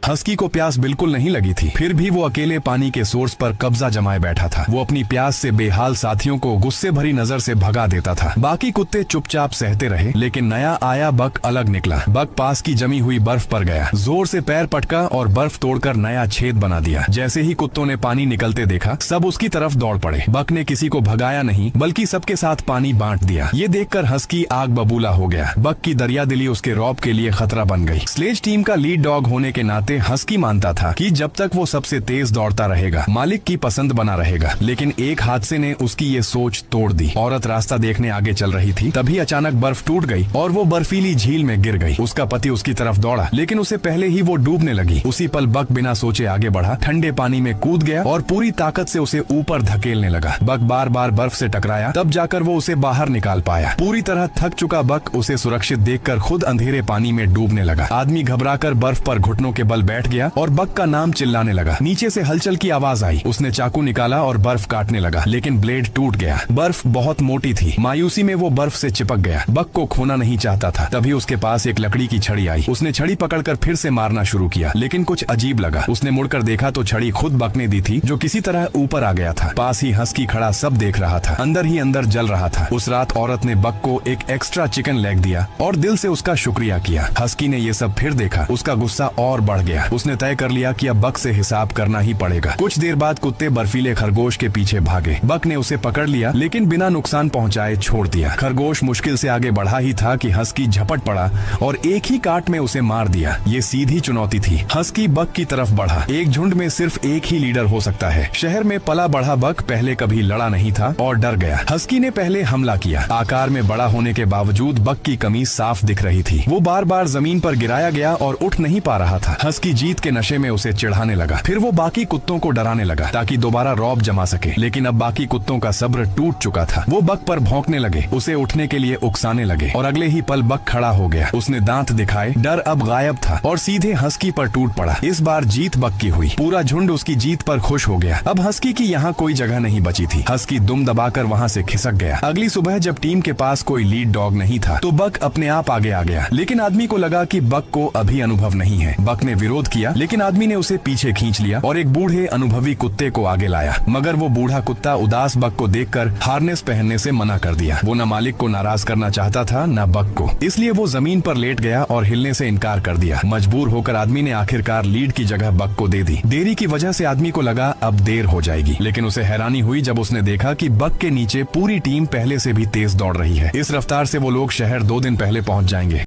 Husky को प्यास बिल्कुल नहीं लगी थी, फिर भी वो अकेले पानी के सोर्स पर कब्जा जमाए बैठा था। वो अपनी प्यास से बेहाल साथियों को गुस्से भरी नजर से भगा देता था। बाकी कुत्ते चुपचाप सहते रहे, लेकिन नया आया बक अलग निकला। बक पास की जमी हुई बर्फ पर गया, जोर से पैर पटका और बर्फ तोड़कर नया छेद बना दिया। जैसे ही कुत्तों ने पानी निकलते देखा, सब उसकी तरफ दौड़ पड़े। बक ने किसी को भगाया नहीं, बल्कि सबके साथ पानी बांट दिया। ये देखकर हस्की आग बबूला हो गया। बक की दरियादिली उसके रौब के लिए खतरा बन गई। स्लेज टीम का लीड डॉग होने के नाते हस्की मानता था कि जब तक वो सबसे तेज दौड़ता रहेगा, मालिक की पसंद बना रहेगा। लेकिन एक हादसे ने उसकी ये सोच तोड़ दी। औरत रास्ता देखने आगे चल रही थी, तभी अचानक बर्फ टूट गई और वो बर्फीली झील में गिर गई। उसका पति उसकी तरफ दौड़ा, लेकिन उसे पहले ही वो डूबने लगी। उसी पल बक बिना सोचे आगे बढ़ा, ठंडे पानी में कूद गया और पूरी ताकत से उसे ऊपर धकेलने लगा। बक बार बार बर्फ से टकराया, तब जाकर वो उसे बाहर निकाल पाया। पूरी तरह थक चुका बक उसे सुरक्षित देखकर खुद अंधेरे पानी में डूबने लगा। आदमी घबराकर बर्फ पर घुटनों के बल बैठ गया और बक का नाम चिल्लाने लगा। नीचे से हलचल की आवाज आई। उसने चाकू निकाला और बर्फ काटने लगा, लेकिन ब्लेड टूट गया। बर्फ बहुत मोटी थी। मायूसी में वो बर्फ से चिपक गया। बक को खोना नहीं चाहता था। तभी उसके पास एक लकड़ी की छड़ी आई। उसने छड़ी पकड़कर फिर से मारना शुरू किया, लेकिन कुछ अजीब लगा। उसने मुड़कर देखा तो छड़ी खुद बक ने दी थी, जो किसी तरह ऊपर आ गया था। पास ही हस्की खड़ा सब देख रहा था, अंदर ही अंदर जल रहा था। उस रात औरत ने बक को एक एक्स्ट्रा चिकन लेग दिया और दिल से उसका शुक्रिया किया। हस्की ने ये सब फिर देखा, उसका गुस्सा और बढ़ गया। उसने तय कर लिया कि अब बक से हिसाब करना ही पड़ेगा। कुछ देर बाद कुत्ते बर्फीले खरगोश के पीछे भागे। बक ने उसे पकड़ लिया, लेकिन बिना नुकसान पहुंचाए छोड़ दिया। खरगोश मुश्किल से आगे बढ़ा ही था कि हस्की झपट पड़ा और एक ही काट में उसे मार दिया। ये सीधी चुनौती थी। हस्की बक की तरफ बढ़ा। एक झुंड में सिर्फ एक ही लीडर हो सकता है। शहर में पला बढ़ा बक पहले कभी लड़ा नहीं था और डर गया। हस्की ने पहले हमला किया। आकार में बड़ा होने के बावजूद बक की कमीज साफ दिख रही थी। वो बार बार जमीन पर गिराया गया और उठ नहीं पा रहा था। हस्की जीत के नशे में उसे चिढ़ाने लगा। फिर वो बाकी कुत्तों को डराने लगा ताकि दोबारा रौब जमा सके, लेकिन अब बाकी कुत्तों का सब्र टूट चुका था। वो बक पर भौंकने लगे, उसे उठने के लिए उकसाने लगे और अगले ही पल बक खड़ा हो गया। उसने दांत दिखाए, डर अब गायब था और सीधे हस्की पर टूट पड़ा। इस बार जीत बक की हुई। पूरा झुंड उसकी जीत पर खुश हो गया। अब हस्की की यहाँ कोई जगह नहीं बची थी। हस्की दुम दबाकर वहाँ से खिसक गया। अगली सुबह जब टीम के पास कोई लीड डॉग नहीं था, तो बक अपने आप आगे आ गया। लेकिन आदमी को लगा कि बक को अभी अनुभव नहीं है। बक ने विरोध किया, लेकिन आदमी ने उसे पीछे खींच लिया और एक बूढ़े अनुभवी कुत्ते को आगे लाया। मगर वो बूढ़ा कुत्ता उदास बक को देखकर हार्नेस पहनने से मना कर दिया। वो न मालिक को नाराज करना चाहता था, न बक को। इसलिए वो जमीन पर लेट गया और हिलने से इनकार कर दिया। मजबूर होकर आदमी ने आखिरकार लीड की जगह बक को दे दी। देरी की वजह से आदमी को लगा अब देर हो जाएगी, लेकिन उसे हैरानी हुई जब उसने देखा कि बक के नीचे पूरी टीम पहले से भी तेज दौड़ रही है। इस रफ्तार से वो लोग शहर 2 दिन पहले पहुंच जाएंगे।